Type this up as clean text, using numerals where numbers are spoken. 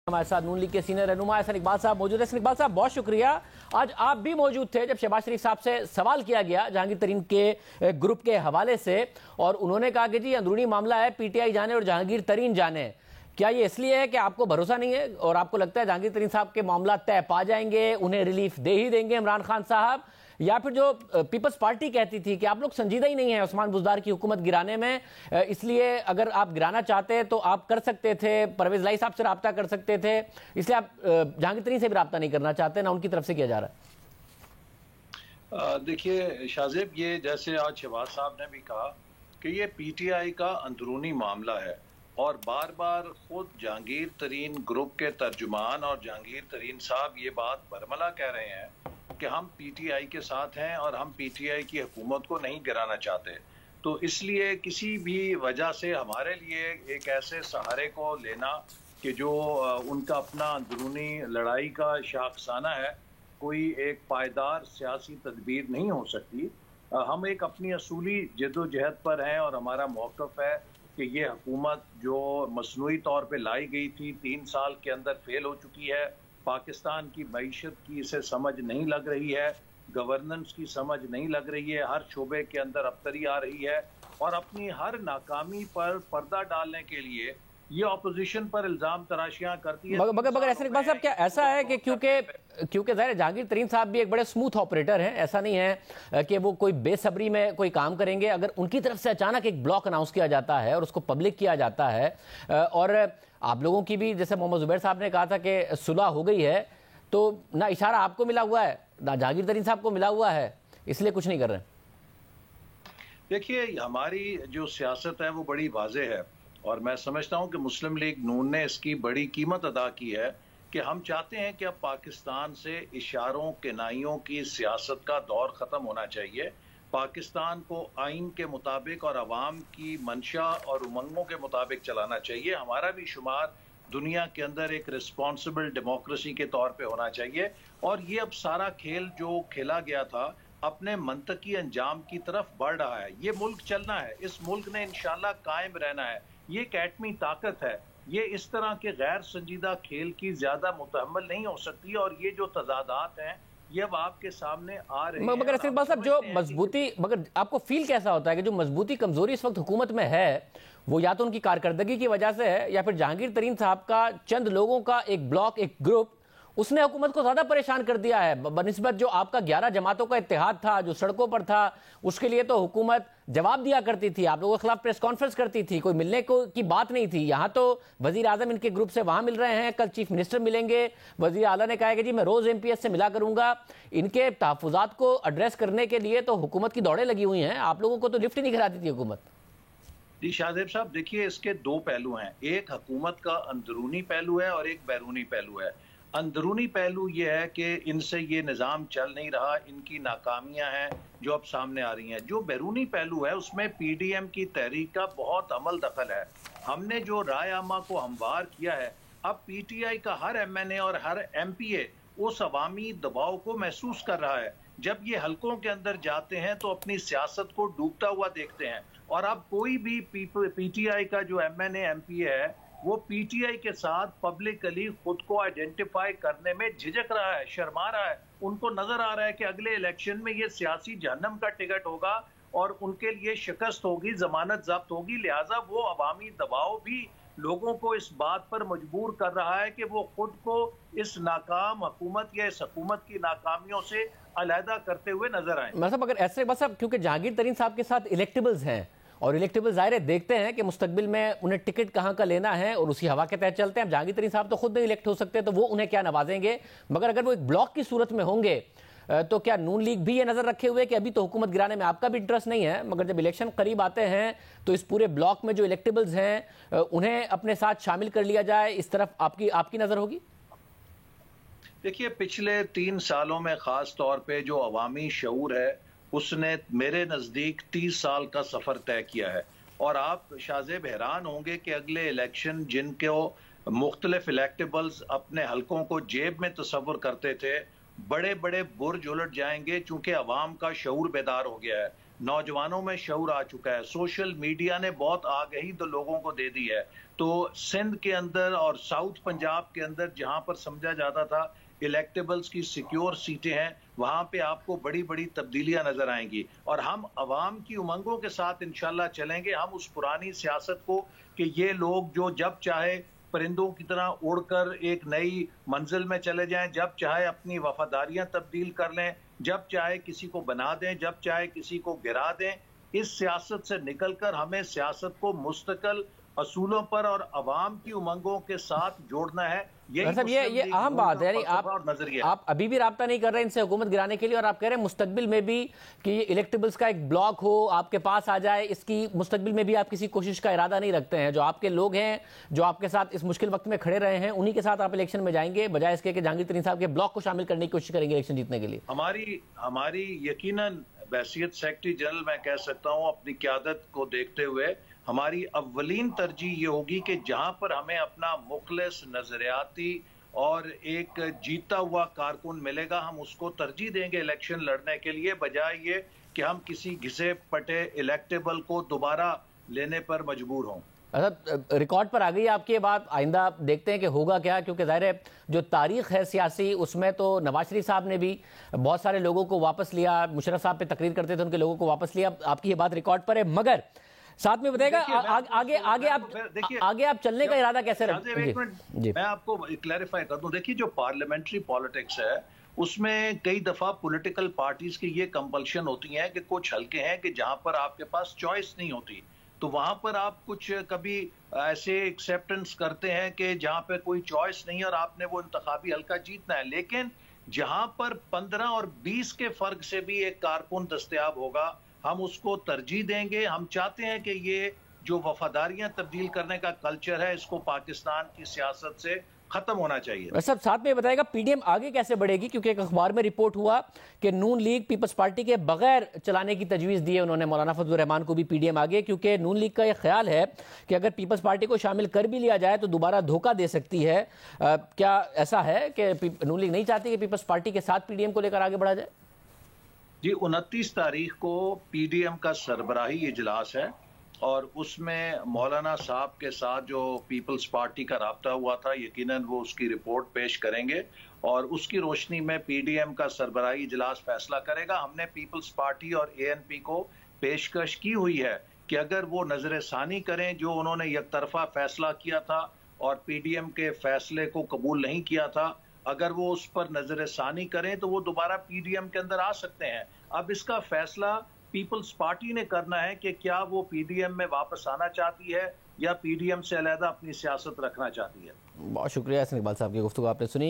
हमारे साथ नून लीग के सीनियर रहनुमा हसन इकबाल साहब मौजूद है। हसन इकबाल साहब, बहुत शुक्रिया। आज आप भी मौजूद थे जब शहबाज शरीफ साहब से सवाल किया गया जहांगीर तरीन के ग्रुप के हवाले से, और उन्होंने कहा कि जी अंदरूनी मामला है, पीटीआई जाने और जहांगीर तरीन जाने। क्या ये इसलिए है कि आपको भरोसा नहीं है और आपको लगता है जहांगीर तरीन साहब के मामला तय पा जाएंगे, उन्हें रिलीफ दे ही देंगे इमरान खान साहब, या फिर जो पीपल्स पार्टी कहती थी कि आप लोग संजीदा ही नहीं है उस्मान बुज़दार की हुकूमत गिराने में, इसलिए अगर आप गिराना चाहते तो आप कर सकते थे, परवेज लाई साहब से रब्ता कर सकते थे, इसलिए आप जहांगीर तरीन से भी रब्ता नहीं करना चाहते, ना उनकी तरफ से किया जा रहा है? देखिए शाहजेब, ये जैसे आज शहबाज साहब ने भी कहा कि ये पीटीआई का अंदरूनी मामला है और बार बार खुद जहांगीर तरीन ग्रुप के तर्जुमान और जहांगीर तरीन साहब ये बात बरमला कह रहे हैं कि हम पीटीआई के साथ हैं और हम पीटीआई की हुकूमत को नहीं गिराना चाहते। तो इसलिए किसी भी वजह से हमारे लिए एक ऐसे सहारे को लेना कि जो उनका अपना अंदरूनी लड़ाई का शाखसाना है, कोई एक पायदार सियासी तदबीर नहीं हो सकती। हम एक अपनी असूली जद्दोजहद पर हैं और हमारा मौक़िफ़ है कि ये हुकूमत जो मसनूई तौर पे लाई गई थी 3 साल के अंदर फेल हो चुकी है। पाकिस्तान की मईशत की इसे समझ नहीं लग रही है, गवर्नेंस की समझ नहीं लग रही है, हर शोबे के अंदर अबतरी आ रही है और अपनी हर नाकामी पर पर्दा डालने के लिए ये ऑपोजिशन पर इल्जाम तराशियां करती है। मगर ऐसे इकबाल साहब, क्या ऐसा है कि क्योंकि ज़ाहिर जहांगीर तरीन साहब भी एक बड़े स्मूथ ऑपरेटर हैं, ऐसा नहीं है कि वो कोई बेसब्री में कोई काम करेंगे। अगर उनकी तरफ से अचानक एक ब्लॉक अनाउंस किया जाता है और उसको पब्लिक किया जाता है, और आप लोगों की भी जैसे मोहम्मद जुबैर साहब ने कहा था कि सुलह हो गई है, तो ना इशारा आपको मिला हुआ है ना जहांगीर तरीन साहब को मिला हुआ है, इसलिए कुछ नहीं कर रहे। देखिए, हमारी जो सियासत है वो बड़ी वाज़ेह है और मैं समझता हूं कि मुस्लिम लीग नून ने इसकी बड़ी कीमत अदा की है कि हम चाहते हैं कि अब पाकिस्तान से इशारों किनाइयों की सियासत का दौर ख़त्म होना चाहिए। पाकिस्तान को आइन के मुताबिक और अवाम की मंशा और उमंगों के मुताबिक चलाना चाहिए। हमारा भी शुमार दुनिया के अंदर एक रिस्पॉन्सिबल डेमोक्रेसी के तौर पे होना चाहिए और ये अब सारा खेल जो खेला गया था अपने मंतकी अंजाम की तरफ बढ़ रहा है। ये मुल्क चलना है, इस मुल्क ने इंशाल्लाह कायम रहना है, ये एक एटमी ताकत है। ये इस तरह के गैर संजीदा खेल की ज्यादा मुतहम्मल नहीं हो सकती और ये जो तजादात हैं ये अब आपके सामने आ रहे हैं। मगर इकबाल साहब, जो मजबूती, मगर आपको फील कैसा होता है कि जो मजबूती कमजोरी इस वक्त हुकूमत में है वो या तो उनकी कारकर्दगी की वजह से है या फिर जहांगीर तरीन साहब का चंद लोगों का एक ब्लॉक, एक ग्रुप, उसने हुकूमत को ज्यादा परेशान कर दिया है बनिस्बत जो आपका 11 जमातों का इत्तेहाद था जो सड़कों पर था, उसके लिए तो हुकूमत जवाब दिया करती थी, आप लोगों के खिलाफ प्रेस कॉन्फ्रेंस करती थी, कोई मिलने को की बात नहीं थी। यहाँ तो वजीर आजम इनके ग्रुप से वहां मिल रहे हैं, कल चीफ मिनिस्टर मिलेंगे, वजीर आला ने कहा कि जी मैं रोज MPS से मिला करूंगा। इनके तहफुजात को एड्रेस करने के लिए तो हुकूमत की दौड़ें लगी हुई हैं, आप लोगों को तो लिफ्ट ही नहीं कराती थी हुकूमत। जी शाहजेब साहब, देखिए इसके 2 पहलू हैं, एक हुकूमत का अंदरूनी पहलू है और एक बैरूनी पहलू है। अंदरूनी पहलू ये है कि इनसे ये निज़ाम चल नहीं रहा, इनकी नाकामियां हैं जो अब सामने आ रही हैं। जो बैरूनी पहलू है उसमें PDM की तहरीक का बहुत अमल दखल है। हमने जो राय आमा को हमवार किया है, अब PTI का हर MNA और हर MPA उस अवामी दबाव को महसूस कर रहा है। जब ये हलकों के अंदर जाते हैं तो अपनी सियासत को डूबता हुआ देखते हैं और अब कोई भी PTI का जो MNA MPA है वो PTI के साथ पब्लिकली खुद को आइडेंटिफाई करने में झिझक रहा है, शर्मा रहा है। उनको नजर आ रहा है कि अगले इलेक्शन में ये सियासी जहन्नम का टिकट होगा और उनके लिए शिकस्त होगी, जमानत जब्त होगी। लिहाजा वो अवामी दबाव भी लोगों को इस बात पर मजबूर कर रहा है कि वो खुद को इस नाकाम हुकूमत या इस हुकूमत की नाकामियों से अलहदा करते हुए नजर आए। मतलब अगर ऐसे बस अब क्योंकि जहांगीर तरीन साहब के साथ इलेक्टेबल्स हैं और इलेक्टेबल ज़ाहिर है देखते हैं कि मुस्तकबिल में उन्हें टिकट कहाँ का लेना है और उसी हवा के तहत चलते हैं। अब जहांगीर तरीन साहब तो खुद नहीं इलेक्ट हो सकते तो वो उन्हें क्या नवाजेंगे, मगर अगर वो एक ब्लॉक की सूरत में होंगे तो क्या नून लीग भी ये नजर रखे हुए कि अभी तो हुकूमत गिराने में आपका भी इंटरेस्ट नहीं है, मगर जब इलेक्शन करीब आते हैं तो इस पूरे ब्लॉक में जो इलेक्टेबल्स हैं उन्हें अपने साथ शामिल कर लिया जाए, इस तरफ आपकी नजर होगी? देखिए, पिछले 3 सालों में खास तौर पे जो अवामी शऊर है उसने मेरे नज़दीक 30 साल का सफ़र तय किया है और आप शाहजेब हैरान होंगे कि अगले इलेक्शन जिनको मुख्तलिफ इलेक्टेबल्स अपने हलकों को जेब में तस्वुर करते थे, बड़े बड़े बुर्ज उलट जाएंगे चूंकि अवाम का शऊर बेदार हो गया है। नौजवानों में शऊर आ चुका है, सोशल मीडिया ने बहुत आगाही तो लोगों को दे दी है। तो सिंध के अंदर और साउथ पंजाब के अंदर जहां पर समझा जाता था इलेक्टेबल्स की सिक्योर सीटें हैं, वहां पे आपको बड़ी बड़ी तब्दीलियां नजर आएंगी और हम अवाम की उमंगों के साथ इंशाल्लाह चलेंगे। हम उस पुरानी सियासत को कि ये लोग जो जब चाहे परिंदों की तरह उड़कर एक नई मंजिल में चले जाएं, जब चाहे अपनी वफादारियां तब्दील कर लें, जब चाहे किसी को बना दें, जब चाहे किसी को गिरा दें, इस सियासत से निकलकर हमें सियासत को मुस्तकिल असूलों पर और अवाम की उमंगों के साथ जोड़ना है। मतलब ये अहम बात है, यानी आप अभी भी राब्ता नहीं कर रहे इनसे हुकूमत गिराने के लिए, और आप कह रहे हैं मुस्तकबिल में भी कि ये इलेक्टेबल्स का एक ब्लॉक हो आपके पास आ जाए, इसकी मुस्तकबिल में भी आप किसी कोशिश का इरादा नहीं रखते हैं। जो आपके लोग हैं जो आपके साथ इस मुश्किल वक्त में खड़े रहे हैं, उन्हीं के साथ आप इलेक्शन में जाएंगे, बजाय इसके कि जहांगीर तरीन साहब के ब्लॉक को शामिल करने की कोशिश करेंगे इलेक्शन जीतने के लिए। हमारी यकीनन बैसियत सेक्रेटरी जनरल मैं कह सकता हूं, अपनी क़यादत को देखते हुए हमारी अव्वलीन तरजीह ये होगी कि जहां पर हमें अपना मुखलिस नजरियाती और एक जीता हुआ कारकुन मिलेगा, हम उसको तरजीह देंगे इलेक्शन लड़ने के लिए, बजाय ये कि हम किसी घिसे पटे इलेक्टेबल को दोबारा लेने पर मजबूर हों। अच्छा, रिकॉर्ड पर आ गई आपकी ये बात, आइंदा देखते हैं कि होगा क्या, क्योंकि ज़ाहिर है जो तारीख है सियासी उसमें तो नवाज शरीफ साहब ने भी बहुत सारे लोगों को वापस लिया, मुशर्रफ साहब पे तकरीर करते थे उनके लोगों को वापस लिया, आपकी ये बात रिकॉर्ड पर है। मगर साथ में बताएगा आगे आप चलने का इरादा कैसे रखते हैं? मैं आपको क्लैरिफाई कर दूं, देखिए जो पार्लियामेंट्री पॉलिटिक्स है उसमें कई दफा पॉलिटिकल पार्टीज की ये कंपल्शन होती है कि कुछ हल्के हैं कि जहां पर आपके पास चॉइस नहीं होती, तो वहां पर आप कुछ कभी ऐसे एक्सेप्टेंस करते हैं कि जहां पे कोई चॉइस नहीं है और आपने वो इंतखाबी हल्का जीतना है। लेकिन जहां पर 15 और 20 के फर्क से भी एक कारकुन दस्तयाब होगा, हम उसको तरजीह देंगे। हम चाहते हैं कि ये जो वफादारियां तब्दील करने का कल्चर है, इसको पाकिस्तान की सियासत से खत्म होना चाहिए। सब साथ में बताएगा पीडीएम आगे कैसे बढ़ेगी, क्योंकि एक अखबार में रिपोर्ट हुआ कि नून लीग पीपल्स पार्टी के बगैर चलाने की तजवीज़ दी है उन्होंने मौलाना फजलुर रहमान को भी पीडीएम आगे, क्योंकि नून लीग का यह ख्याल है कि अगर पीपल्स पार्टी को शामिल कर भी लिया जाए तो दोबारा धोखा दे सकती है। क्या ऐसा है कि नून लीग नहीं चाहती कि पीपल्स पार्टी के साथ पीडीएम को लेकर आगे बढ़ा जाए? जी, 29 तारीख को पीडीएम का सरबराही इजलास है और उसमें मौलाना साहब के साथ जो पीपल्स पार्टी का राब्ता हुआ था, यकीनन वो उसकी रिपोर्ट पेश करेंगे और उसकी रोशनी में पीडीएम का सरबराही इजलास फैसला करेगा। हमने पीपल्स पार्टी और एएनपी को पेशकश की हुई है कि अगर वो नजर सानी करें, जो उन्होंने यकतरफा फैसला किया था और पीडीएम के फैसले को कबूल नहीं किया था, अगर वो उस पर नजर सानी करें तो वो दोबारा पीडीएम के अंदर आ सकते हैं। अब इसका फैसला पीपल्स पार्टी ने करना है कि क्या वो पीडीएम में वापस आना चाहती है या पीडीएम से अलहदा अपनी सियासत रखना चाहती है। बहुत शुक्रिया इकबाल साहब की गुफ्तगू आपने सुनी।